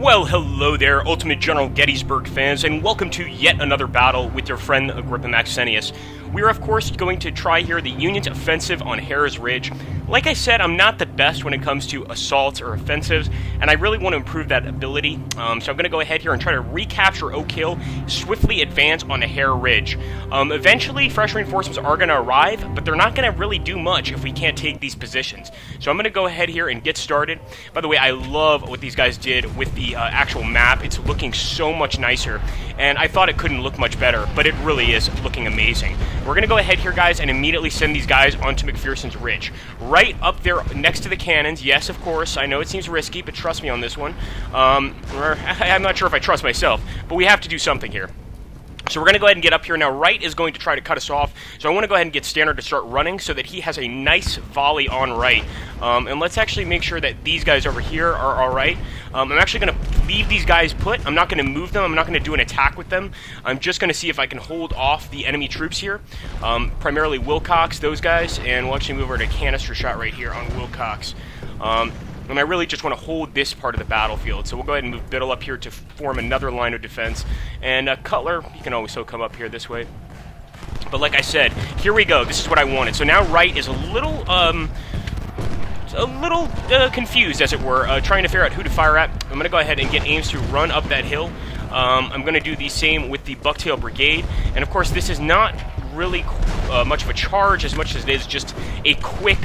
Well, hello there, Ultimate General Gettysburg fans, and welcome to yet another battle with your friend Agrippa Maxenius. We are, of course, going to try here the Union's offensive on Harris Ridge. Like I said, I'm not the best when it comes to assaults or offensives, and I really want to improve that ability. So I'm going to go ahead here and try to recapture Oak Hill, swiftly advance on the Hare Ridge. Eventually, fresh reinforcements are going to arrive, but they're not going to really do much if we can't take these positions. So I'm going to go ahead here and get started. By the way, I love what these guys did with the actual map. It's looking so much nicer, and I thought it couldn't look much better, but it really is looking amazing. We're going to go ahead here, guys, and immediately send these guys onto McPherson's Ridge. Right up there next to the cannons. Yes, of course, I know it seems risky, but trust me on this one. I'm not sure if I trust myself, but we have to do something here. So we're going to go ahead and get up here. Now, Wright is going to try to cut us off, so I want to go ahead and get Standard to start running so that he has a nice volley on Wright. And let's actually make sure that these guys over here are all right. I'm actually going to leave these guys put. I'm not going to move them. I'm not going to do an attack with them. I'm just going to see if I can hold off the enemy troops here, primarily Wilcox, those guys, and we'll actually move over to canister shot right here on Wilcox. And I really just want to hold this part of the battlefield. So we'll go ahead and move Biddle up here to form another line of defense. And Cutler, he can always still come up here this way. But like I said, here we go. This is what I wanted. So now Wright is a little confused, as it were, trying to figure out who to fire at. I'm going to go ahead and get Ames to run up that hill. I'm going to do the same with the Bucktail Brigade. And of course, this is not really much of a charge as much as it is just a quick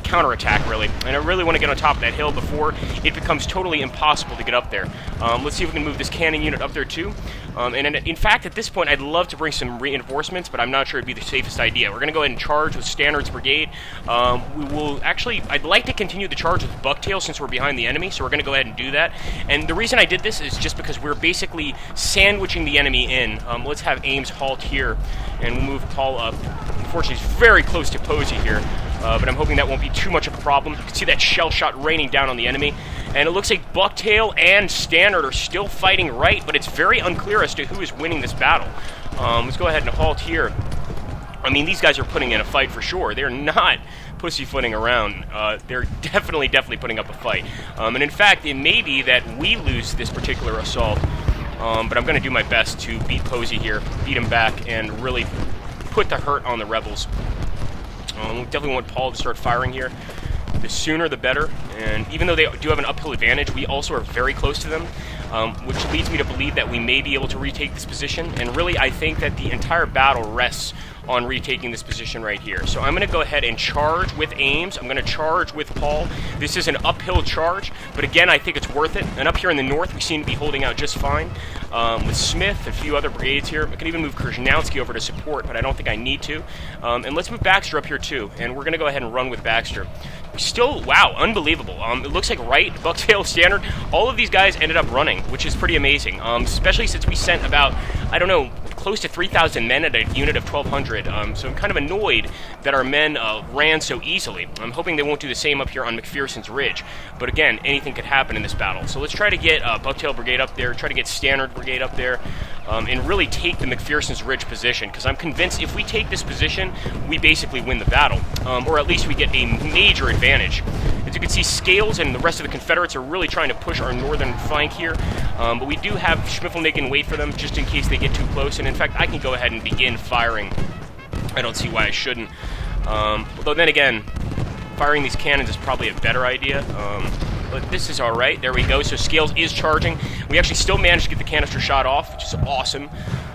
counterattack, really. And I really want to get on top of that hill before it becomes totally impossible to get up there. Let's see if we can move this cannon unit up there too. And in fact, at this point, I'd love to bring some reinforcements, but I'm not sure it'd be the safest idea. We're going to go ahead and charge with Standard's Brigade. We will actually, I'd like to continue the charge with Bucktail since we're behind the enemy, so we're going to go ahead and do that. And the reason I did this is just because we're basically sandwiching the enemy in. Let's have Ames halt here, and we'll move Paul up. Unfortunately, he's very close to Posey here, but I'm hoping that won't be too much of a problem. You can see that shell shot raining down on the enemy, and it looks like Bucktail and Standard are still fighting Right, but it's very unclear as to who is winning this battle. Let's go ahead and halt here. I mean, these guys are putting in a fight for sure. They're not pussyfooting around. They're definitely putting up a fight. And in fact, it may be that we lose this particular assault, but I'm going to do my best to beat Posey here, beat him back, and really put the hurt on the rebels. We definitely want Paul to start firing here. The sooner the better, and even though they do have an uphill advantage, we also are very close to them, which leads me to believe that we may be able to retake this position, and really I think that the entire battle rests on retaking this position right here. So I'm going to go ahead and charge with Ames. I'm going to charge with Paul. This is an uphill charge, but again, I think it's worth it. And up here in the north, we seem to be holding out just fine. With Smith, a few other brigades here. I can even move Krasnowski over to support, but I don't think I need to. And let's move Baxter up here too, and we're going to go ahead and run with Baxter. Still, wow, unbelievable. It looks like Wright, Bucktail, Standard, all of these guys ended up running, which is pretty amazing, especially since we sent about, I don't know, close to 3,000 men at a unit of 1,200, so I'm kind of annoyed that our men ran so easily. I'm hoping they won't do the same up here on McPherson's Ridge, but again, anything could happen in this battle. So let's try to get Bucktail Brigade up there, try to get Standard Brigade up there, and really take the McPherson's Ridge position, because I'm convinced if we take this position, we basically win the battle, or at least we get a major advantage. As you can see, Scales and the rest of the Confederates are really trying to push our northern flank here, but we do have Schmiffelnicken wait for them just in case they get too close, and in fact, I can go ahead and begin firing. I don't see why I shouldn't. Although then again, firing these cannons is probably a better idea. But this is alright. There we go. So Scales is charging. We actually still managed to get the canister shot off, which is awesome.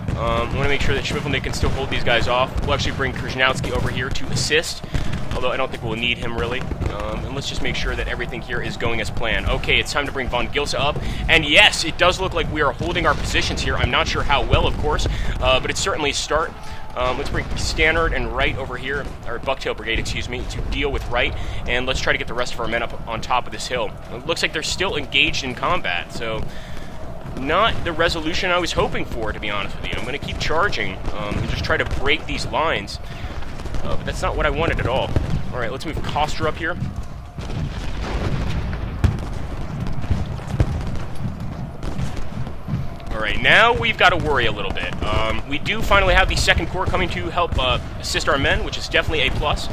I want to make sure that Schmiffelnick can still hold these guys off. We'll actually bring Krasnowski over here to assist, although I don't think we'll need him really. And let's just make sure that everything here is going as planned. Okay, it's time to bring von Gilsa up. And yes, it does look like we are holding our positions here. I'm not sure how well, of course, but it's certainly a start. Let's bring Standard and Wright over here, or Bucktail Brigade, excuse me, to deal with Wright, and let's try to get the rest of our men up on top of this hill. It looks like they're still engaged in combat, so not the resolution I was hoping for, to be honest with you. I'm going to keep charging and just try to break these lines, but that's not what I wanted at all. All right, let's move Koster up here. Alright, now we've got to worry a little bit. We do finally have the 2nd Corps coming to help assist our men, which is definitely a plus.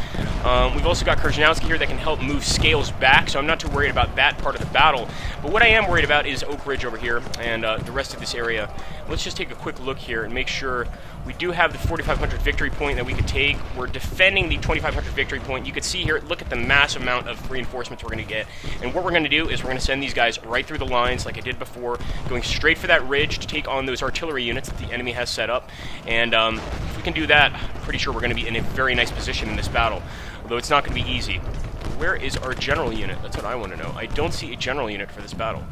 We've also got Kersnowski here that can help move Scales back, so I'm not too worried about that part of the battle. But what I am worried about is Oak Ridge over here and the rest of this area. Let's just take a quick look here and make sure we do have the 4,500 victory point that we could take. We're defending the 2,500 victory point. You can see here, look at the massive amount of reinforcements we're going to get. And what we're going to do is we're going to send these guys right through the lines like I did before, going straight for that ridge to take on those artillery units that the enemy has set up. And if we can do that, I'm pretty sure we're going to be in a very nice position in this battle, although it's not going to be easy. Where is our general unit? That's what I want to know. I don't see a general unit for this battle.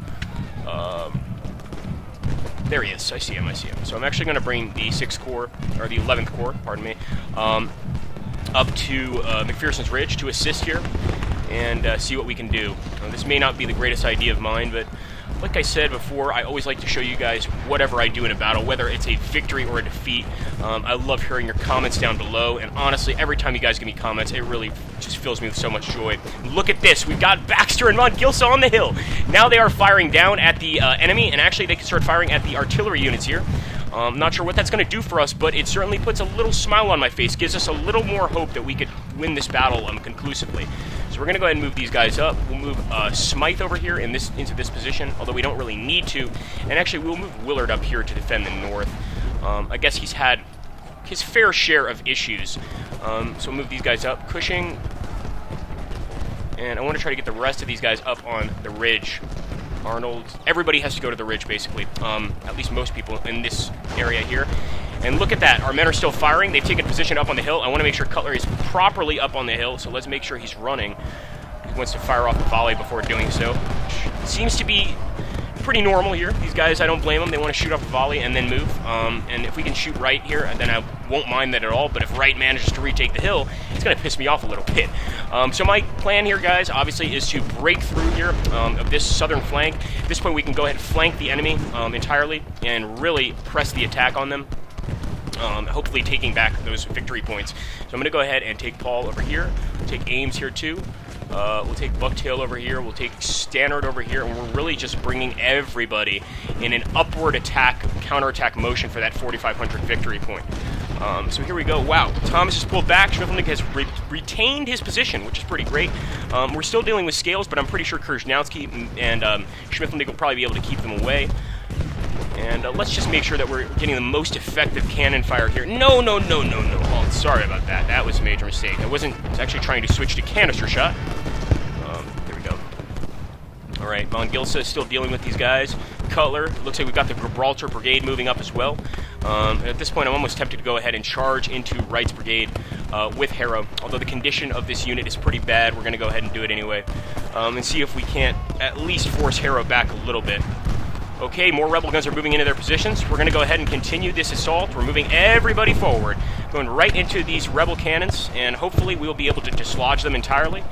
There he is. I see him. I see him. So I'm actually going to bring the 6th Corps, or the 11th Corps, pardon me, up to McPherson's Ridge to assist here and see what we can do. This may not be the greatest idea of mine, but like I said before, I always like to show you guys whatever I do in a battle, whether it's a victory or a defeat. I love hearing your comments down below, and honestly, every time you guys give me comments, it really just fills me with so much joy. Look at this. We've got Baxter and Von Gilsa on the hill. Now they are firing down at the enemy, and actually they can start firing at the artillery units here. Not sure what that's going to do for us, but it certainly puts a little smile on my face, gives us a little more hope that we could win this battle conclusively. So we're going to go ahead and move these guys up. We'll move Smythe over here into this position, although we don't really need to. And actually, we'll move Willard up here to defend the north. I guess he's had his fair share of issues. So we'll move these guys up. Cushing. And I want to try to get the rest of these guys up on the ridge. Arnold. Everybody has to go to the ridge, basically. At least most people in this area here. And look at that. Our men are still firing. They've taken position up on the hill. I want to make sure Cutler is properly up on the hill, so let's make sure he's running. He wants to fire off a volley before doing so. Seems to be pretty normal here. These guys, I don't blame them. They want to shoot off a volley and then move. And if we can shoot right here, then I won't mind that at all. But if right manages to retake the hill, it's going to piss me off a little bit. So my plan here, guys, obviously, is to break through here of this southern flank. At this point, we can go ahead and flank the enemy entirely and really press the attack on them. Hopefully taking back those victory points. So I'm going to go ahead and take Paul over here. We'll take Ames here too. We'll take Bucktail over here. We'll take Stannard over here. And we're really just bringing everybody in an upward attack, counterattack motion for that 4,500 victory point. So here we go. Wow. Thomas has pulled back. Schmifflenick has retained his position, which is pretty great. We're still dealing with Scales, but I'm pretty sure Kersnowski and Schmifflenick will probably be able to keep them away. And let's just make sure that we're getting the most effective cannon fire here. No. Oh, sorry about that. That was a major mistake. I was actually trying to switch to canister shot. There we go. All right, Von Gilsa is still dealing with these guys. Cutler, looks like we've got the Gibraltar Brigade moving up as well. And at this point, I'm almost tempted to go ahead and charge into Wright's Brigade with Harrow. Although the condition of this unit is pretty bad, we're going to go ahead and do it anyway. And see if we can't at least force Harrow back a little bit. Okay, more rebel guns are moving into their positions. We're going to go ahead and continue this assault. We're moving everybody forward, going right into these rebel cannons, and hopefully we'll be able to dislodge them entirely.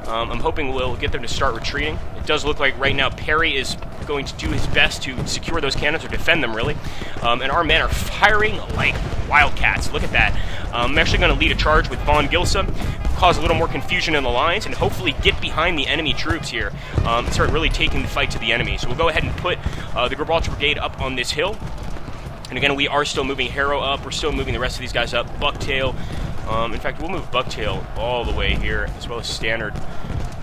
I'm hoping we'll get them to start retreating. It does look like right now Perry is going to do his best to secure those cannons, or defend them, really. And our men are firing like wildcats. Look at that. I'm actually going to lead a charge with Von Gilsa, cause a little more confusion in the lines, and hopefully get behind the enemy troops here and start really taking the fight to the enemy. So we'll go ahead and put the Gibraltar Brigade up on this hill. And again, we are still moving Harrow up. We're still moving the rest of these guys up. Bucktail. In fact, we'll move Bucktail all the way here, as well as Stannard.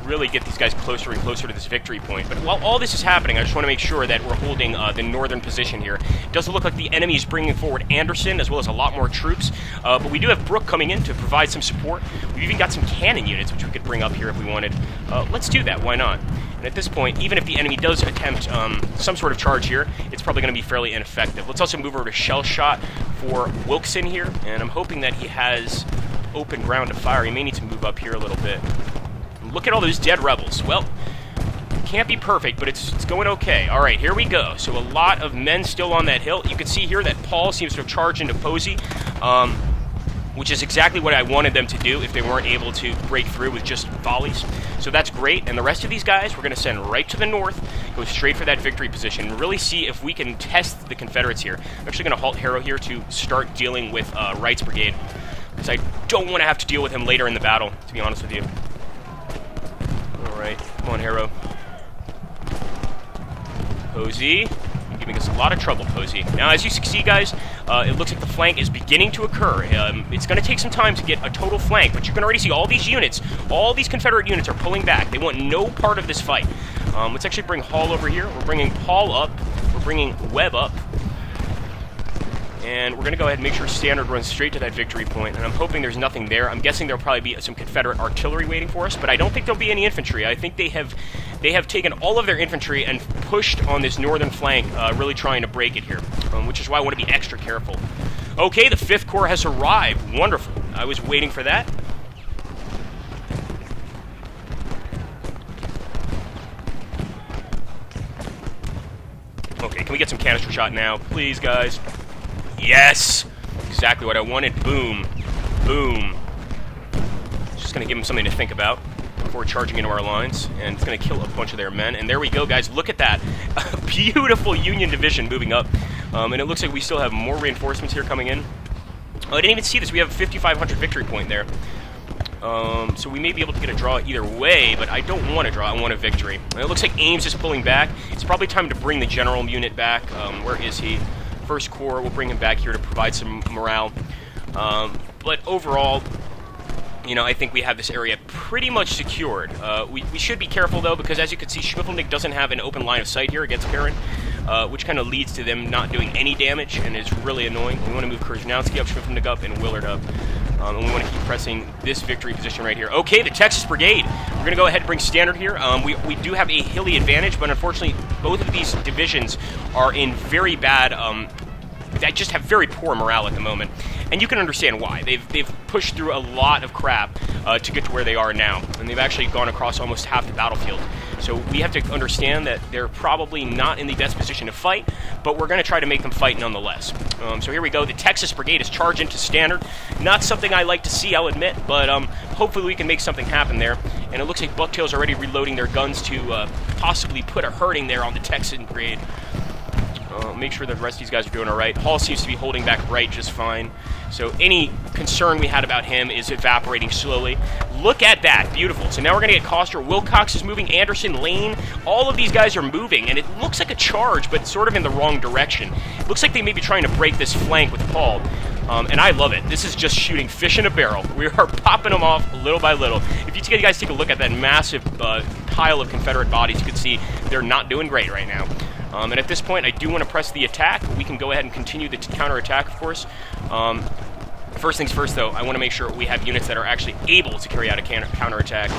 Really get these guys closer and closer to this victory point. But while all this is happening, I just want to make sure that we're holding the northern position here. It doesn't look like the enemy is bringing forward Anderson, as well as a lot more troops. But we do have Brooke coming in to provide some support. We've even got some cannon units, which we could bring up here if we wanted. Let's do that. Why not? And at this point, even if the enemy does attempt some sort of charge here, it's probably going to be fairly ineffective. Let's also move over to shell shot for Wilkson here. And I'm hoping that he has open ground to fire. He may need to move up here a little bit. Look at all those dead rebels. Well, can't be perfect, but it's going okay. All right, here we go. So a lot of men still on that hill. You can see here that Paul seems to have charged into Posey, which is exactly what I wanted them to do if they weren't able to break through with just volleys. So that's great. And the rest of these guys, we're going to send right to the north, go straight for that victory position, and really see if we can test the Confederates here. I'm actually going to halt Harrow here to start dealing with Wright's Brigade, because I don't want to have to deal with him later in the battle, to be honest with you. Alright, come on, Harrow. Posey, giving us a lot of trouble, Posey. Now, as you see, guys, it looks like the flank is beginning to occur. It's going to take some time to get a total flank, but you can already see all these units, all these Confederate units are pulling back. They want no part of this fight. Let's actually bring Hall over here. We're bringing Paul up. We're bringing Webb up. And we're going to go ahead and make sure Standard runs straight to that victory point, and I'm hoping there's nothing there. I'm guessing there'll probably be some Confederate artillery waiting for us, but I don't think there'll be any infantry. I think they have taken all of their infantry and pushed on this northern flank, really trying to break it here, which is why I want to be extra careful. Okay, the 5th Corps has arrived. Wonderful. I was waiting for that. Okay, can we get some canister shot now? Please, guys. Yes! Exactly what I wanted. Boom. Boom. Just going to give them something to think about before charging into our lines. And it's going to kill a bunch of their men. And there we go, guys. Look at that. A beautiful Union division moving up. And it looks like we still have more reinforcements here coming in. Oh, I didn't even see this. We have a 5,500 victory point there. So we may be able to get a draw either way, but I don't want a draw. I want a victory. And it looks like Ames is pulling back. It's probably time to bring the general unit back. Where is he? 1st Corps, we'll bring him back here to provide some morale. But overall, you know, I think we have this area pretty much secured. We should be careful, though, because as you can see, Schwiffelnick doesn't have an open line of sight here against Karen, which kind of leads to them not doing any damage, and is really annoying. We want to move Krasnowski up, Schwiffelnick up, and Willard up. And we want to keep pressing this victory position right here. Okay, the Texas Brigade. We're going to go ahead and bring Standard here. We do have a hilly advantage, but unfortunately, both of these divisions are in very bad, that just have very poor morale at the moment. And you can understand why. They've pushed through a lot of crap to get to where they are now. And they've actually gone across almost half the battlefield. So we have to understand that they're probably not in the best position to fight, but we're going to try to make them fight nonetheless. So here we go. The Texas Brigade is charged into Standard. Not something I like to see, I'll admit, but hopefully we can make something happen there. And it looks like Bucktail's already reloading their guns to possibly put a hurting there on the Texan Brigade. Make sure the rest of these guys are doing all right. Hall seems to be holding back right just fine. So any concern we had about him is evaporating slowly. Look at that. Beautiful. So now we're going to get Coster. Wilcox is moving. Anderson, Lane. All of these guys are moving, and it looks like a charge, but sort of in the wrong direction. It looks like they may be trying to break this flank with Paul. And I love it. This is just shooting fish in a barrel. We are popping them off little by little. If you guys take a look at that massive pile of Confederate bodies, you can see they're not doing great right now. And at this point, I do want to press the attack. We can go ahead and continue the counterattack, of course. First things first, though, I want to make sure we have units that are actually able to carry out a counterattack.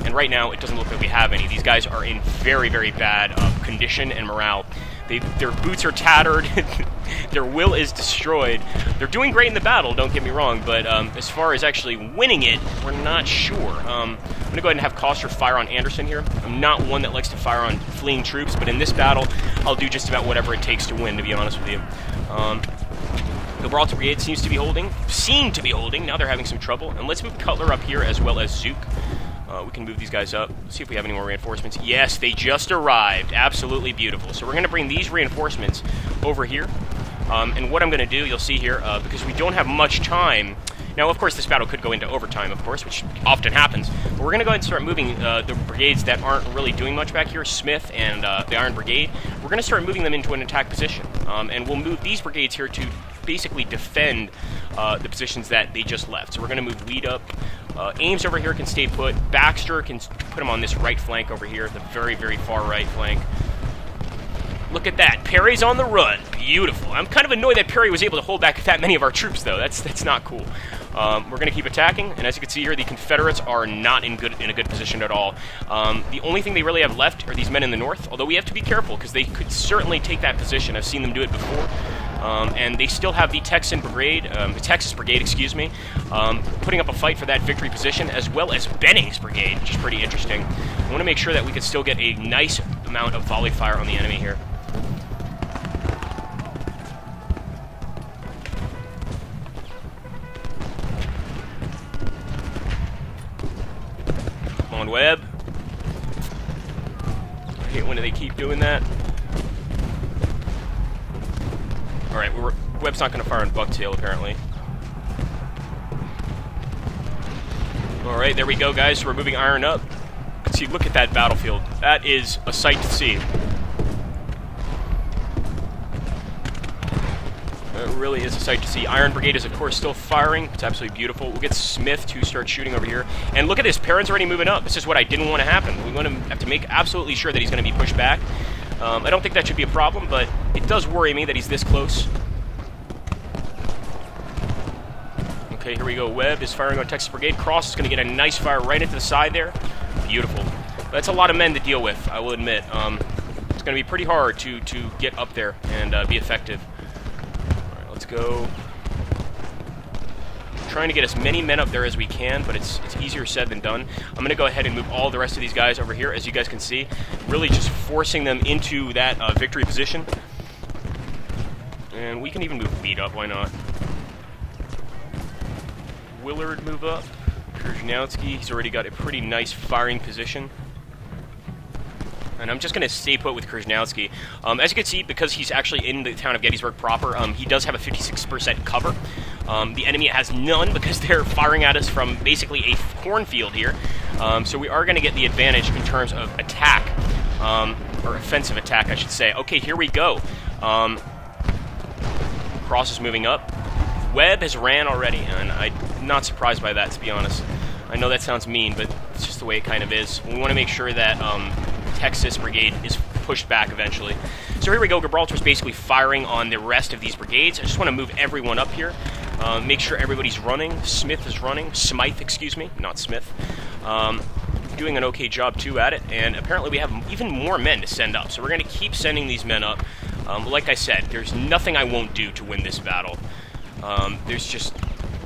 And right now, it doesn't look like we have any. These guys are in very, very bad condition and morale. Their boots are tattered. Their will is destroyed. They're doing great in the battle, don't get me wrong, but as far as actually winning it, we're not sure. I'm going to go ahead and have Coster fire on Anderson here. I'm not one that likes to fire on fleeing troops, but in this battle, I'll do just about whatever it takes to win, to be honest with you. Gibraltar Brigade seemed to be holding. Now they're having some trouble. And let's move Cutler up here as well as Zook. We can move these guys up. Let's see if we have any more reinforcements. Yes, they just arrived. Absolutely beautiful. So we're going to bring these reinforcements over here. And what I'm going to do, you'll see here, because we don't have much time. Now, of course, this battle could go into overtime, of course, which often happens. But we're going to go ahead and start moving the brigades that aren't really doing much back here, Smith and the Iron Brigade. We're going to start moving them into an attack position. And we'll move these brigades here to basically defend the positions that they just left. So we're going to move Weed up. Ames over here can stay put. Baxter can put him on this right flank over here, the very, very far right flank. Look at that. Perry's on the run. Beautiful. I'm kind of annoyed that Perry was able to hold back that many of our troops, though. That's not cool. We're going to keep attacking, and as you can see here, the Confederates are not in a good position at all. The only thing they really have left are these men in the north, although we have to be careful, because they could certainly take that position. I've seen them do it before. And they still have the Texas Brigade, excuse me, putting up a fight for that victory position, as well as Benning's Brigade, which is pretty interesting. I want to make sure that we can still get a nice amount of volley fire on the enemy here. Come on, Webb. I hate when they keep doing that. Alright, Webb's not going to fire on Bucktail, apparently. Alright, there we go, guys. So we're moving Iron up. See, look at that battlefield. That is a sight to see. really is a sight to see. Iron Brigade is, of course, still firing. It's absolutely beautiful. We'll get Smith to start shooting over here. And look at this. Perrin's already moving up. This is what I didn't want to happen. We want to have to make absolutely sure that he's going to be pushed back. I don't think that should be a problem, but it does worry me that he's this close. Okay, here we go. Webb is firing on Texas Brigade. Cross is going to get a nice fire right into the side there. Beautiful. That's a lot of men to deal with, I will admit. It's going to be pretty hard to get up there and be effective. All right, let's go. Trying to get as many men up there as we can, but it's easier said than done. I'm going to go ahead and move all the rest of these guys over here, as you guys can see. Really just forcing them into that victory position. And we can even move Weed up, why not? Willard move up. Krzyzniowski, he's already got a pretty nice firing position. And I'm just going to stay put with Krzyzniowski. As you can see, because he's actually in the town of Gettysburg proper, he does have a 56% cover. The enemy has none because they're firing at us from basically a cornfield here. So we are going to get the advantage in terms of attack, or offensive attack, I should say. Okay, here we go. Cross is moving up. Webb has ran already, and I'm not surprised by that, to be honest. I know that sounds mean, but it's just the way it kind of is. We want to make sure that Texas Brigade is pushed back eventually. So here we go. Gibraltar's basically firing on the rest of these brigades. I just want to move everyone up here. Make sure everybody's running. Smith is running. Smythe, excuse me, not Smith. Doing an okay job, too, at it. And apparently we have even more men to send up. So we're going to keep sending these men up. Like I said, there's nothing I won't do to win this battle.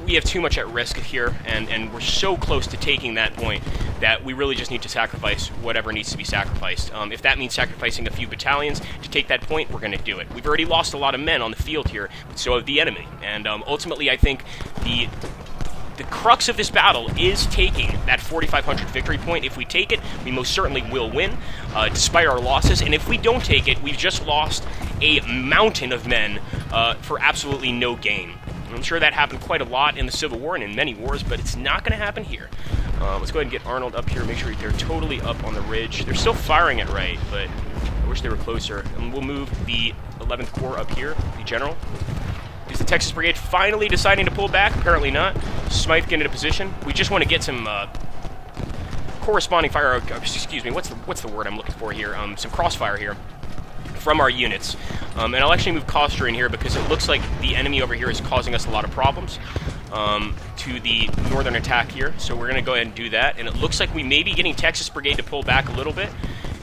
We have too much at risk here, and we're so close to taking that point that we really just need to sacrifice whatever needs to be sacrificed. If that means sacrificing a few battalions to take that point, we're going to do it. We've already lost a lot of men on the field here, but so have the enemy. And ultimately, I think the crux of this battle is taking that 4,500 victory point. If we take it, we most certainly will win, despite our losses. And if we don't take it, we've just lost a mountain of men for absolutely no gain. I'm sure that happened quite a lot in the Civil War and in many wars, but it's not going to happen here. Let's go ahead and get Arnold up here, make sure they're totally up on the ridge. They're still firing it right, but I wish they were closer. And we'll move the 11th Corps up here, the general. Is the Texas Brigade finally deciding to pull back? Apparently not. Smythe getting into position. We just want to get some corresponding fire, excuse me, what's the word I'm looking for here? Some crossfire here from our units. And I'll actually move Coster in here because it looks like the enemy over here is causing us a lot of problems to the northern attack here. So we're going to go ahead and do that. And it looks like we may be getting Texas Brigade to pull back a little bit.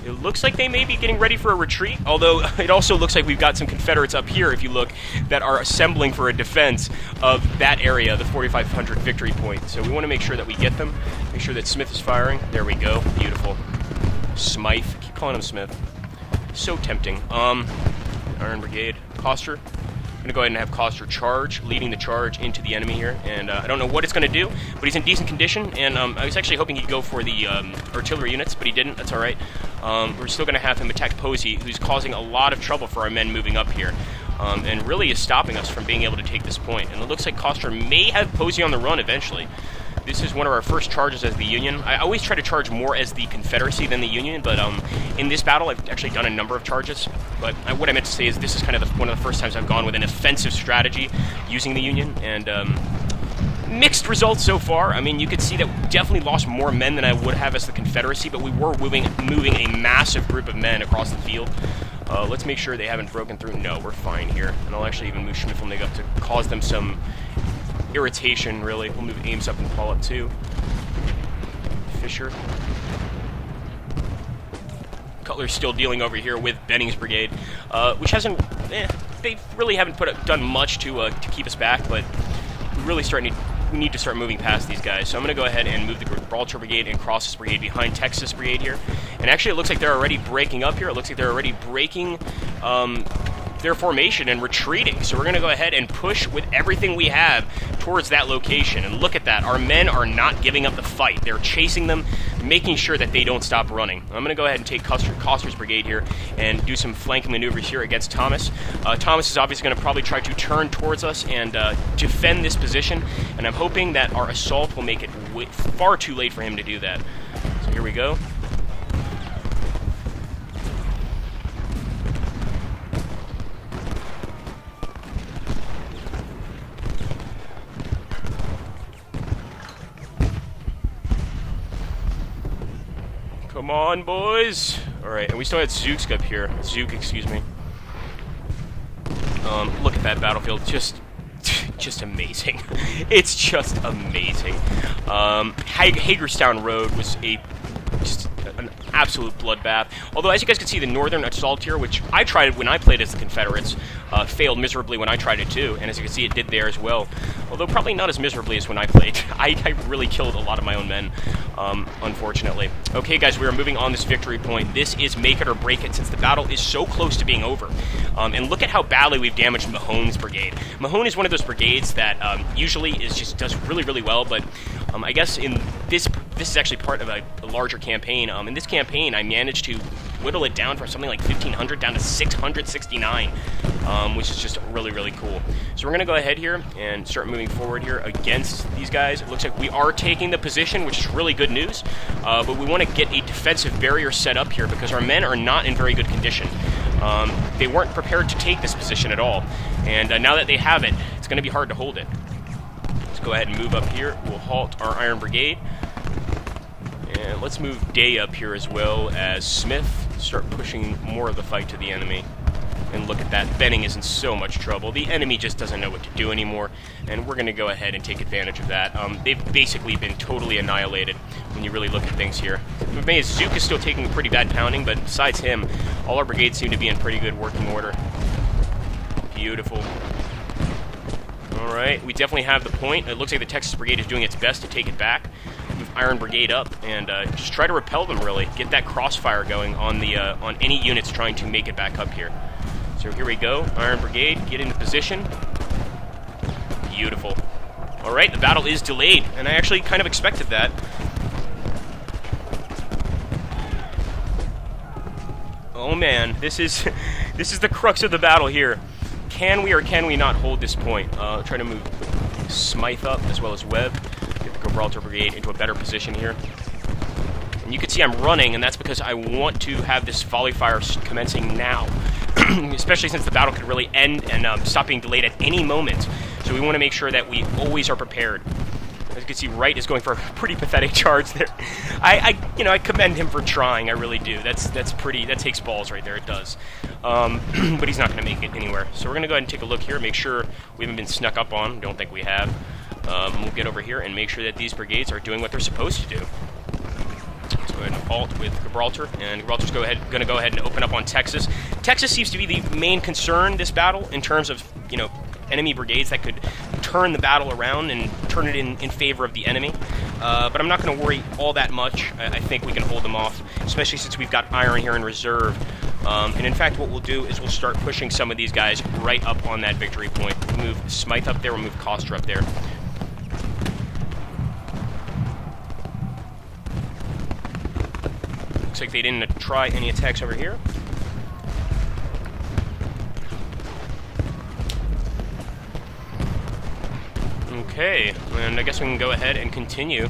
It looks like they may be getting ready for a retreat, although it also looks like we've got some Confederates up here, if you look, that are assembling for a defense of that area, the 4,500 victory point. So we want to make sure that we get them, make sure that Smith is firing. There we go. Beautiful. Smythe. Keep calling him Smith. So tempting. Iron Brigade. Coster. I'm going to go ahead and have Coster charge, leading the charge into the enemy here. And I don't know what it's going to do, but he's in decent condition. And I was actually hoping he'd go for the artillery units, but he didn't. That's all right. We're still going to have him attack Posey, who's causing a lot of trouble for our men moving up here. And really is stopping us from being able to take this point. And it looks like Coster may have Posey on the run eventually. This is one of our first charges as the Union. I always try to charge more as the Confederacy than the Union, but in this battle I've actually done a number of charges. But what I meant to say is this is kind of one of the first times I've gone with an offensive strategy using the Union, and mixed results so far. I mean, you could see that we definitely lost more men than I would have as the Confederacy, but we were moving a massive group of men across the field. Let's make sure they haven't broken through. No, we're fine here. And I'll actually even move Schmiffelnig up to cause them some irritation, really. We'll move Ames up and Paul up too. Fisher. Cutler's still dealing over here with Benning's brigade, which hasn't. They really haven't done much to keep us back, but we need to start moving past these guys. So I'm going to go ahead and move the Gibraltar Brigade and Cross's Brigade behind Texas Brigade here. And actually, it looks like they're already breaking up here. It looks like they're already breaking their formation and retreating. So we're going to go ahead and push with everything we have towards that location. And look at that. Our men are not giving up the fight. They're chasing them, making sure that they don't stop running. I'm going to go ahead and take Coster's Brigade here and do some flanking maneuvers here against Thomas. Thomas is obviously going to probably try to turn towards us and defend this position. And I'm hoping that our assault will make it far too late for him to do that. So here we go. Come on, boys. Alright, and we still had Zooks up here. Zook, excuse me. Look at that battlefield. Just amazing. It's just amazing. Hagerstown Road was just an absolute bloodbath. Although, as you guys can see, the northern assault here, which I tried when I played as the Confederates, failed miserably when I tried it too, and as you can see, it did there as well. Although probably not as miserably as when I played. I really killed a lot of my own men, unfortunately. Okay, guys, we are moving on this victory point. This is make it or break it, since the battle is so close to being over. And look at how badly we've damaged Mahone's brigade. Mahone is one of those brigades that usually does really, really well, but I guess in this is actually part of a larger campaign. In this campaign, I managed to whittle it down from something like 1,500 down to 669, which is just really, really cool. So we're going to go ahead here and start moving forward here against these guys. It looks like we are taking the position, which is really good news, but we want to get a defensive barrier set up here because our men are not in very good condition. They weren't prepared to take this position at all, and now that they have it, it's going to be hard to hold it. Let's go ahead and move up here. We'll halt our Iron Brigade. And let's move Day up here as well as Smith. Start pushing more of the fight to the enemy. And look at that. Benning is in so much trouble. The enemy just doesn't know what to do anymore. And we're going to go ahead and take advantage of that. They've basically been totally annihilated when you really look at things here. Zook is still taking a pretty bad pounding, but besides him, all our brigades seem to be in pretty good working order. Beautiful. Alright, we definitely have the point. It looks like the Texas Brigade is doing its best to take it back. Move Iron Brigade up and just try to repel them, really. Get that crossfire going on on any units trying to make it back up here. So here we go. Iron Brigade, get into position. Beautiful. Alright, the battle is delayed, and I actually kind of expected that. Oh man, this is the crux of the battle here. Can we or can we not hold this point? Try to move Smythe up as well as Webb. Get the Gibraltar Brigade into a better position here. And you can see I'm running, and that's because I want to have this volley fire commencing now. Especially since the battle could really end and stop being delayed at any moment. So we want to make sure that we always are prepared. As you can see, Wright is going for a pretty pathetic charge there. I commend him for trying. I really do. That takes balls right there. It does. But he's not going to make it anywhere. So we're going to go ahead and take a look here, make sure we haven't been snuck up on. Don't think we have. We'll get over here and make sure that these brigades are doing what they're supposed to do. Let's go ahead and halt with Gibraltar, and Gibraltar's going to go ahead and open up on Texas. Texas seems to be the main concern this battle in terms of enemy brigades that could turn the battle around and turn it in favor of the enemy. But I'm not going to worry all that much. I think we can hold them off, especially since we've got iron here in reserve. And in fact, what we'll do is we'll start pushing some of these guys right up on that victory point. We'll move Smythe up there, we'll move Coster up there. Looks like they didn't try any attacks over here. Okay, and I guess we can go ahead and continue.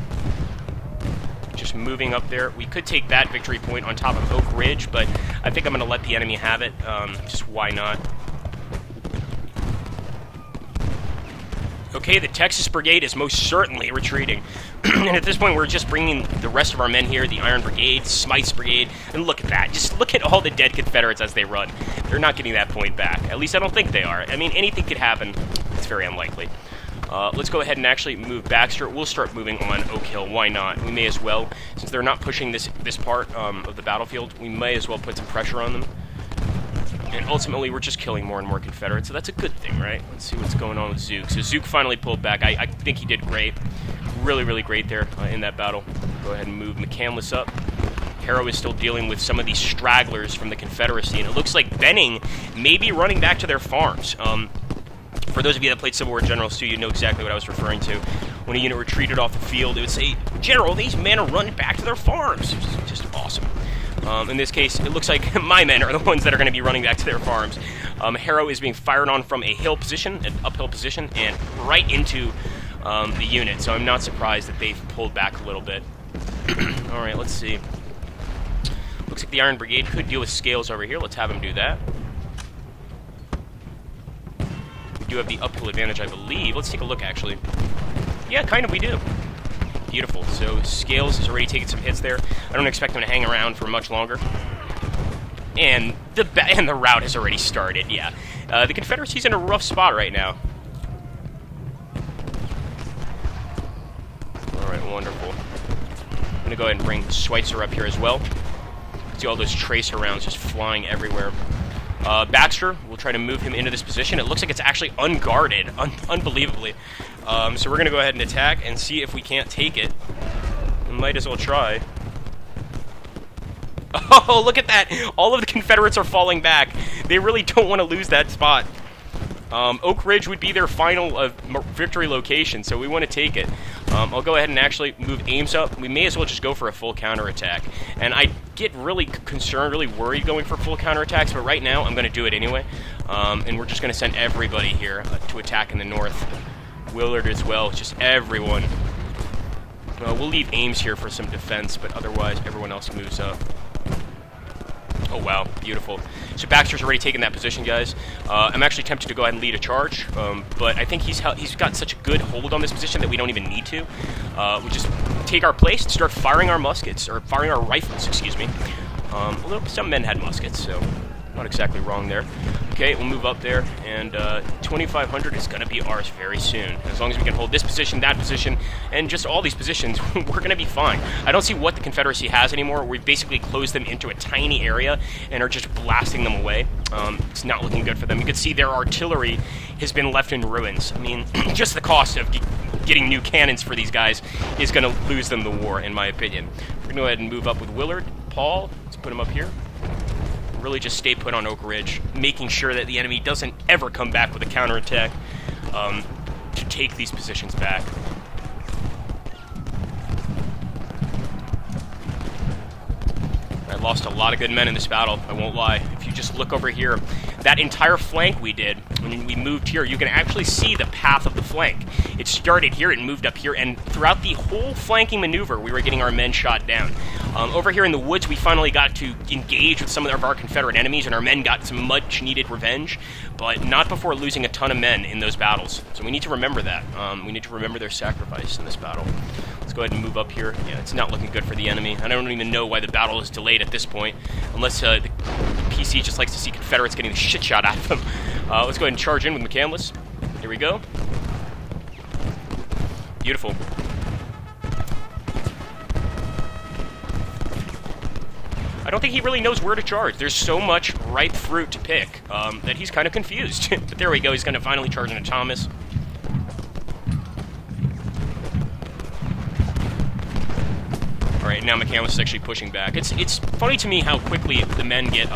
Just moving up there. We could take that victory point on top of Oak Ridge, but I think I'm going to let the enemy have it. Just why not? Okay, the Texas Brigade is most certainly retreating. And at this point, we're just bringing the rest of our men here, the Iron Brigade, Smythe's Brigade, and look at that. Just look at all the dead Confederates as they run. They're not getting that point back. At least I don't think they are. I mean, anything could happen. It's very unlikely. Let's go ahead and actually move Baxter. We'll start moving on Oak Hill. Why not? We may as well. Since they're not pushing this part of the battlefield, we may as well put some pressure on them. And ultimately, we're just killing more and more Confederates, so that's a good thing, right? Let's see what's going on with Zook. So Zook finally pulled back. I think he did great. Really, really great there in that battle. Go ahead and move McCandless up. Harrow is still dealing with some of these stragglers from the Confederacy, and it looks like Benning may be running back to their farms. For those of you that played Civil War Generals too, you know exactly what I was referring to. When a unit retreated off the field, it would say, "General, these men are running back to their farms." It's just awesome. In this case, it looks like my men are the ones that are going to be running back to their farms. Harrow is being fired on from a hill position, an uphill position, and right into the unit. So I'm not surprised that they've pulled back a little bit. All right, let's see. Looks like the Iron Brigade could deal with Scales over here. Let's have them do that. We do have the uphill advantage, I believe. Let's take a look, actually. Yeah, kind of, we do. beautiful. So Scales has already taken some hits there. I don't expect him to hang around for much longer. And the rout has already started, yeah. The Confederacy's in a rough spot right now. Alright, wonderful. I'm going to go ahead and bring Schweitzer up here as well. See all those tracer rounds just flying everywhere. Baxter, we'll try to move him into this position. It looks like it's actually unguarded, unbelievably. So we're going to go ahead and attack and see if we can't take it. We might as well try. Oh, look at that! All of the Confederates are falling back. They really don't want to lose that spot. Oak Ridge would be their final victory location, so we want to take it. I'll go ahead and actually move Ames up. We may as well just go for a full counterattack. And I get really concerned, really worried going for full counterattacks, but right now I'm going to do it anyway. And we're just going to send everybody here to attack in the north. Willard as well, just everyone. We'll leave Ames here for some defense, but otherwise everyone else moves up. Oh, wow. Beautiful. So Baxter's already taken that position, guys. I'm actually tempted to go ahead and lead a charge, but I think he's got such a good hold on this position that we don't even need to. We just take our place and start firing our muskets, or firing our rifles, excuse me. Although some men had muskets, so not exactly wrong there. Okay, we'll move up there, and 2,500 is going to be ours very soon. As long as we can hold this position, that position, and just all these positions, we're going to be fine. I don't see what the Confederacy has anymore. We've basically closed them into a tiny area and are just blasting them away. It's not looking good for them. You can see their artillery has been left in ruins. I mean, just the cost of getting new cannons for these guys is going to lose them the war, in my opinion. We're going to go ahead and move up with Willard. Paul, let's put him up here. Really just stay put on Oak Ridge, making sure that the enemy doesn't ever come back with a counterattack to take these positions back. I lost a lot of good men in this battle, I won't lie. If you just look over here, that entire flank we did, when we moved here, you can actually see the path of the flank. It started here and moved up here, and throughout the whole flanking maneuver, we were getting our men shot down. Over here in the woods, we finally got to engage with some of our Confederate enemies, and our men got some much-needed revenge, but not before losing a ton of men in those battles. So we need to remember that. We need to remember their sacrifice in this battle. Let's go ahead and move up here. Yeah, it's not looking good for the enemy. I don't even know why the battle is delayed at this point, unless the PC just likes to see Confederates getting the shit shot out of them. Let's go ahead and charge in with McCandless. Here we go. Beautiful. I don't think he really knows where to charge. There's so much ripe fruit to pick that he's kind of confused. But there we go. He's going to finally charge into Thomas. Alright, now McCandless is actually pushing back. It's funny to me how quickly the men get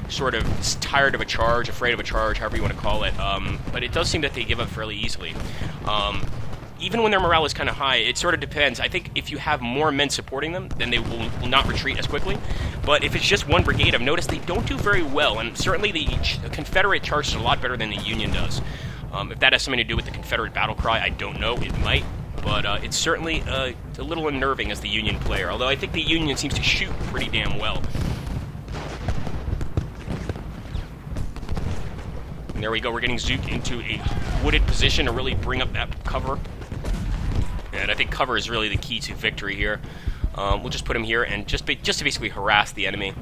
sort of tired of a charge, afraid of a charge, however you want to call it. But it does seem that they give up fairly easily. Even when their morale is kind of high, it sort of depends. I think if you have more men supporting them, then they will not retreat as quickly. But if it's just one brigade, I've noticed they don't do very well, and certainly the Confederate charges a lot better than the Union does. If that has something to do with the Confederate battle cry, I don't know. It might. But it's certainly a little unnerving as the Union player, although I think the Union seems to shoot pretty damn well. And there we go, we're getting zoomed into a wooded position to really bring up that cover. And I think cover is really the key to victory here. We'll just put him here and just to basically harass the enemy.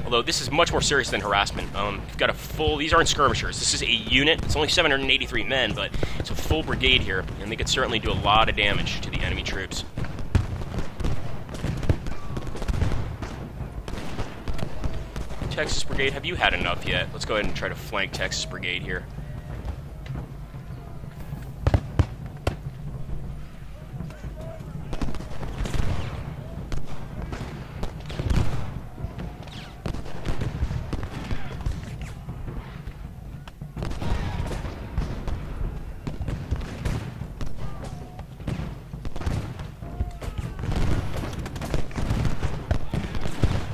Although this is much more serious than harassment. We've got a full, these aren't skirmishers. This is a unit. It's only 783 men, but it's a full brigade here, and they could certainly do a lot of damage to the enemy troops. Texas Brigade, have you had enough yet? Let's go ahead and try to flank Texas Brigade here.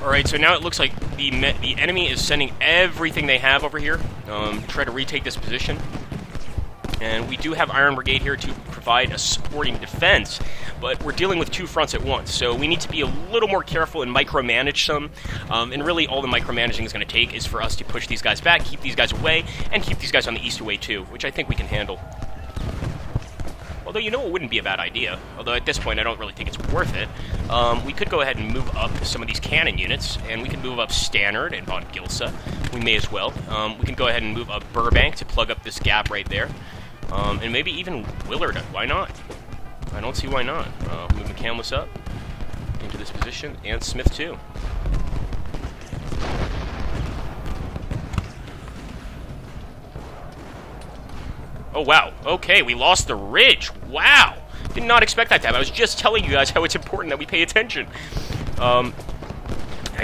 Alright, so now it looks like the enemy is sending everything they have over here to try to retake this position. And we do have Iron Brigade here to provide a supporting defense, but we're dealing with two fronts at once, so we need to be a little more careful and micromanage some. And really all the micromanaging is going to take is for us to push these guys back, keep these guys away, and keep these guys on the east away too, which I think we can handle. Although, you know, it wouldn't be a bad idea. Although, at this point, I don't really think it's worth it. We could go ahead and move up some of these cannon units, and we can move up Stannard and Von Gilsa. We may as well. We can go ahead and move up Burbank to plug up this gap right there. And maybe even Willard. Why not? I don't see why not. Move McCandless up into this position, and Smith, too. Oh, wow. Okay, we lost the ridge. Wow. Did not expect that to happen. I was just telling you guys how it's important that we pay attention. I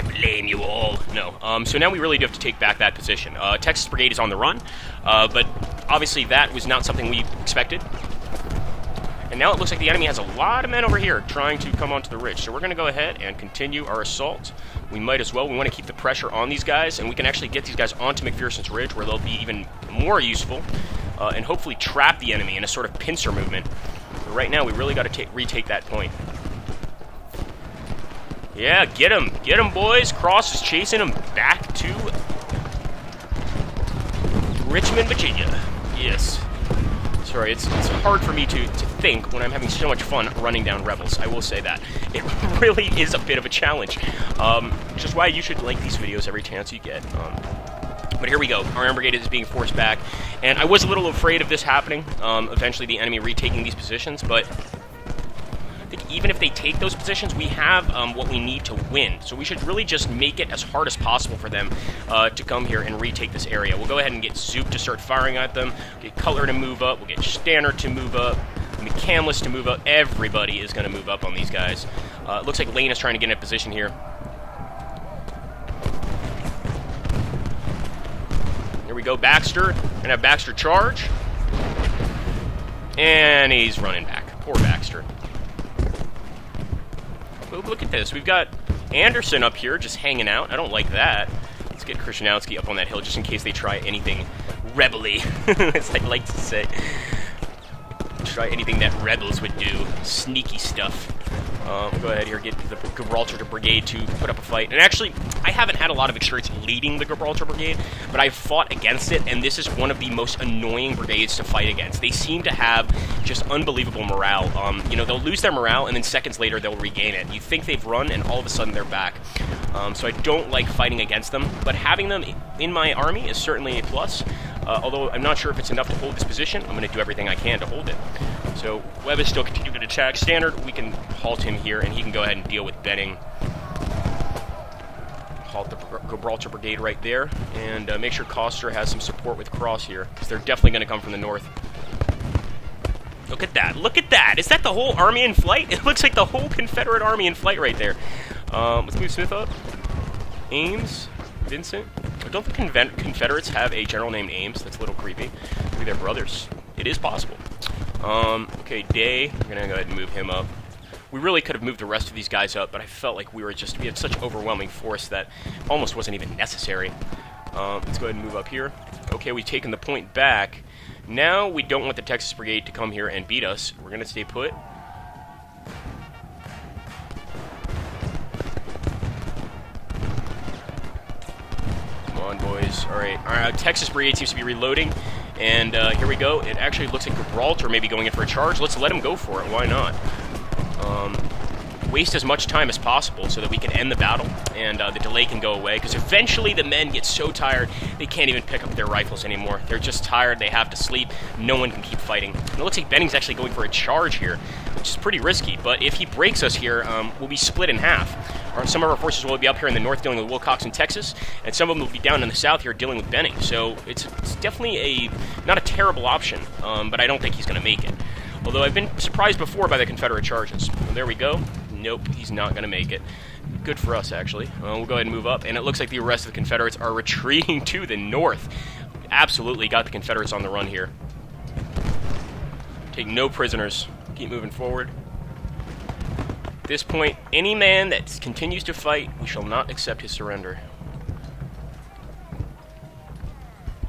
blame you all. No. So now we really do have to take back that position. Texas Brigade is on the run, but obviously that was not something we expected. And now it looks like the enemy has a lot of men over here trying to come onto the ridge. So we're going to go ahead and continue our assault. We might as well. We want to keep the pressure on these guys, and we can actually get these guys onto McPherson's Ridge, where they'll be even more useful, and hopefully trap the enemy in a sort of pincer movement. But right now, we really got to retake that point. Yeah, get him. Get him, boys. Cross is chasing him back to Richmond, Virginia. Yes. Sorry, it's hard for me to think when I'm having so much fun running down rebels. I will say that. It really is a bit of a challenge, which is why you should like these videos every chance you get. But here we go. Our Iron Brigade is being forced back, and I was a little afraid of this happening, eventually the enemy retaking these positions, but I think even if they take those positions, we have what we need to win. So we should really just make it as hard as possible for them to come here and retake this area. We'll go ahead and get Zook to start firing at them, get Cutler to move up, we'll get Stannard to move up, McCandless to move up. Everybody is going to move up on these guys. It looks like Lane is trying to get in a position here. Here we go, Baxter. Gonna have Baxter charge. And he's running back. Poor Baxter. Look at this. We've got Anderson up here just hanging out. I don't like that. Let's get Krishnowski up on that hill just in case they try anything rebel-y, as I like to say. Try anything that rebels would do. Sneaky stuff. Go ahead here, get the Gibraltar Brigade to put up a fight. And actually, I haven't had a lot of experience leading the Gibraltar Brigade, but I've fought against it, and this is one of the most annoying brigades to fight against. They seem to have just unbelievable morale. You know, they'll lose their morale, and then seconds later, they'll regain it. You think they've run, and all of a sudden, they're back. So I don't like fighting against them, but having them in my army is certainly a plus. Although I'm not sure if it's enough to hold this position, I'm going to do everything I can to hold it. So Webb is still continuing to attack. Stannard, we can halt him here, and he can go ahead and deal with Benning. Halt the Gibraltar Brigade right there, and make sure Coster has some support with Cross here, because they're definitely going to come from the north. Look at that. Look at that. Is that the whole army in flight? It looks like the whole Confederate army in flight right there. Let's move Smith up. Ames. Vincent. Don't the Confederates have a general named Ames? That's a little creepy. Maybe they're brothers. It is possible. Okay, Day. We're going to go ahead and move him up. We really could have moved the rest of these guys up, but I felt like we had such overwhelming force that almost wasn't even necessary. Let's go ahead and move up here. Okay, we've taken the point back. Now we don't want the Texas Brigade to come here and beat us. We're going to stay put. On, boys. All right. Our Texas Brigade seems to be reloading, and here we go. It actually looks like Gibraltar may be going in for a charge. Let's let him go for it. Why not? Waste as much time as possible so that we can end the battle and the delay can go away, because eventually the men get so tired they can't even pick up their rifles anymore. They're just tired. They have to sleep. No one can keep fighting. And it looks like Benning's actually going for a charge here, which is pretty risky, but if he breaks us here, we'll be split in half. Some of our forces will be up here in the north dealing with Wilcox in Texas, and some of them will be down in the south here dealing with Benning. So it's definitely not a terrible option, but I don't think he's going to make it. Although I've been surprised before by the Confederate charges. Well, there we go. Nope, he's not going to make it. Good for us, actually. We'll go ahead and move up, and it looks like the rest of the Confederates are retreating to the north. Absolutely got the Confederates on the run here. Take no prisoners. Keep moving forward. At this point, any man that continues to fight, we shall not accept his surrender.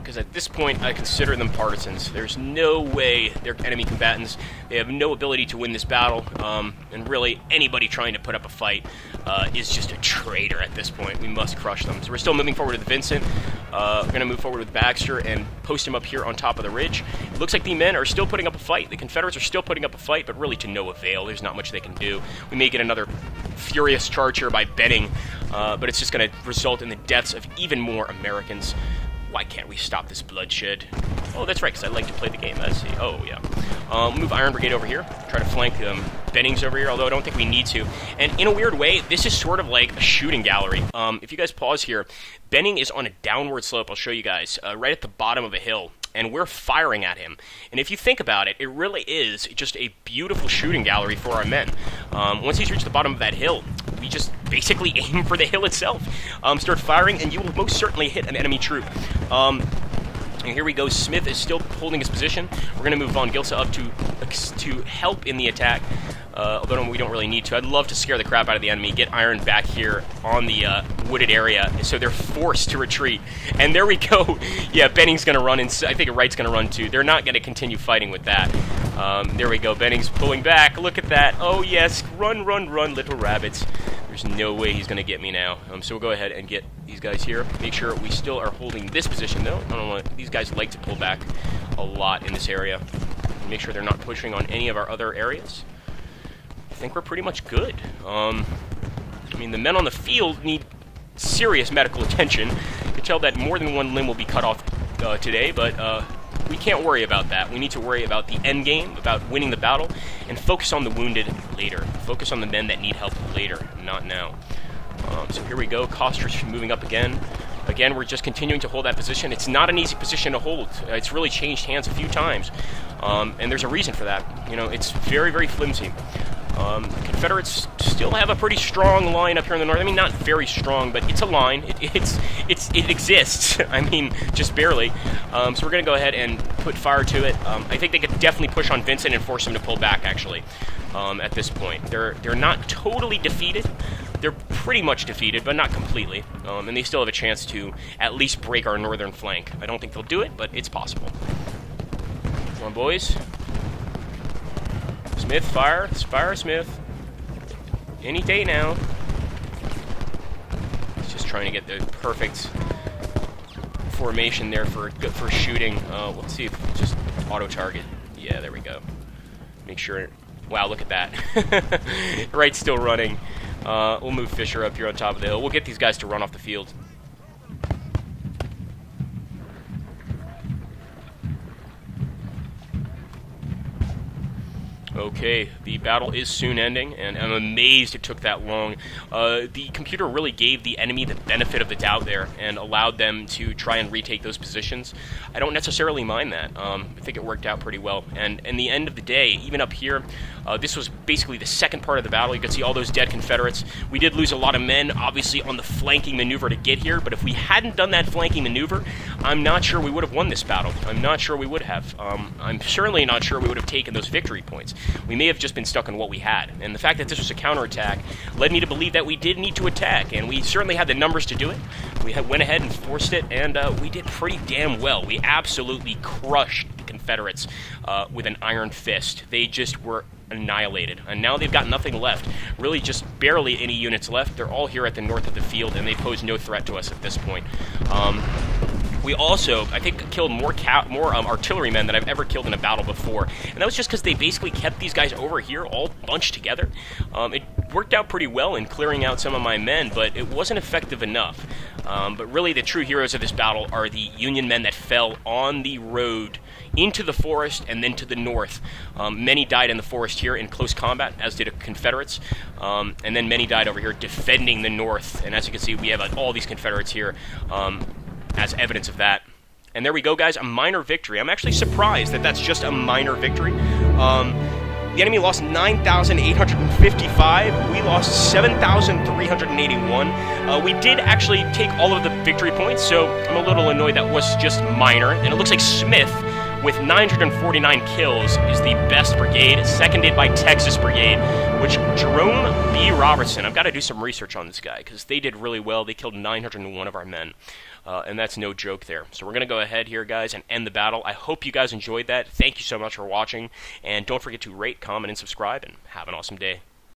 because at this point I consider them partisans. There's no way they're enemy combatants. They have no ability to win this battle, and really anybody trying to put up a fight is just a traitor at this point. We must crush them. So we're still moving forward with Vincent. We're going to move forward with Baxter and post him up here on top of the ridge. It looks like the men are still putting up a fight. The Confederates are still putting up a fight, but really to no avail. There's not much they can do. We may get another furious charge here by Benning, but it's just going to result in the deaths of even more Americans. Why can't we stop this bloodshed? Oh, that's right, because I like to play the game. Let's see. Oh, yeah. Move Iron Brigade over here. Try to flank Bennings over here, although I don't think we need to. And in a weird way, this is sort of like a shooting gallery. If you guys pause here, Benning is on a downward slope. I'll show you guys. Right at the bottom of a hill. And we're firing at him. And if you think about it, it really is just a beautiful shooting gallery for our men. Once he's reached the bottom of that hill, we just basically aim for the hill itself. Start firing, and you will most certainly hit an enemy troop. And here we go. Smith is still holding his position. We're going to move Von Gilsa up to help in the attack, although we don't really need to. I'd love to scare the crap out of the enemy, get Iron back here on the wooded area, so they're forced to retreat. And there we go. Yeah, Benning's going to run, and I think Wright's going to run too. They're not going to continue fighting with that. There we go. Benning's pulling back. Look at that. Oh, yes. Run, run, run, little rabbits. There's no way he's going to get me now. So we'll go ahead and get these guys here. Make sure we still are holding this position, though. I don't want these guys like to pull back a lot in this area. Make sure they're not pushing on any of our other areas. I think we're pretty much good. I mean, the men on the field need serious medical attention. You can tell that more than one limb will be cut off today, but we can't worry about that. We need to worry about the end game, about winning the battle, and focus on the wounded later. Focus on the men that need help later, not now. So here we go. Koster's moving up again. Again, we're just continuing to hold that position. It's not an easy position to hold. It's really changed hands a few times, and there's a reason for that. You know, it's very, very flimsy. Confederates still have a pretty strong line up here in the north. I mean, not very strong, but it's a line. It exists. I mean, just barely. So we're going to go ahead and put fire to it. I think they could definitely push on Vincent and force him to pull back, actually, at this point. They're not totally defeated. They're pretty much defeated, but not completely. And they still have a chance to at least break our northern flank. I don't think they'll do it, but it's possible. Come on, boys. Smith, fire. Fire, Smith. Any day now. He's just trying to get the perfect formation there for shooting. Let's see if just auto-target. Yeah, there we go. Make sure... Wow, look at that. Wright's still running. We'll move Fisher up here on top of the hill. We'll get these guys to run off the field. Okay, the battle is soon ending, and I'm amazed it took that long. The computer really gave the enemy the benefit of the doubt there and allowed them to try and retake those positions. I don't necessarily mind that. I think it worked out pretty well. And in the end of the day, even up here, this was basically the second part of the battle. You can see all those dead Confederates. We did lose a lot of men, obviously, on the flanking maneuver to get here, but if we hadn't done that flanking maneuver, I'm not sure we would have won this battle. I'm not sure we would have. I'm certainly not sure we would have taken those victory points. We may have just been stuck on what we had. And the fact that this was a counterattack led me to believe that we did need to attack, and we certainly had the numbers to do it. We went ahead and forced it, and we did pretty damn well. We absolutely crushed the Confederates with an iron fist. They just were annihilated, and now they've got nothing left. Really just barely any units left. They're all here at the north of the field, and they pose no threat to us at this point. We also, I think, killed more artillerymen than I've ever killed in a battle before. And that was just because they basically kept these guys over here all bunched together. It worked out pretty well in clearing out some of my men, but it wasn't effective enough. But really, the true heroes of this battle are the Union men that fell on the road into the forest and then to the north. Many died in the forest here in close combat, as did Confederates. And then many died over here defending the north. And as you can see, we have all these Confederates here. As evidence of that. And there we go, guys, a minor victory. I'm actually surprised that that's just a minor victory. The enemy lost 9,855. We lost 7,381. We did actually take all of the victory points, so I'm a little annoyed that was just minor. And it looks like Smith with 949 kills, is the best brigade, seconded by Texas Brigade, which Jerome B. Robertson, I've got to do some research on this guy, because they did really well. They killed 901 of our men, and that's no joke there. So we're going to go ahead here, guys, and end the battle. I hope you guys enjoyed that. Thank you so much for watching, and don't forget to rate, comment, and subscribe, and have an awesome day.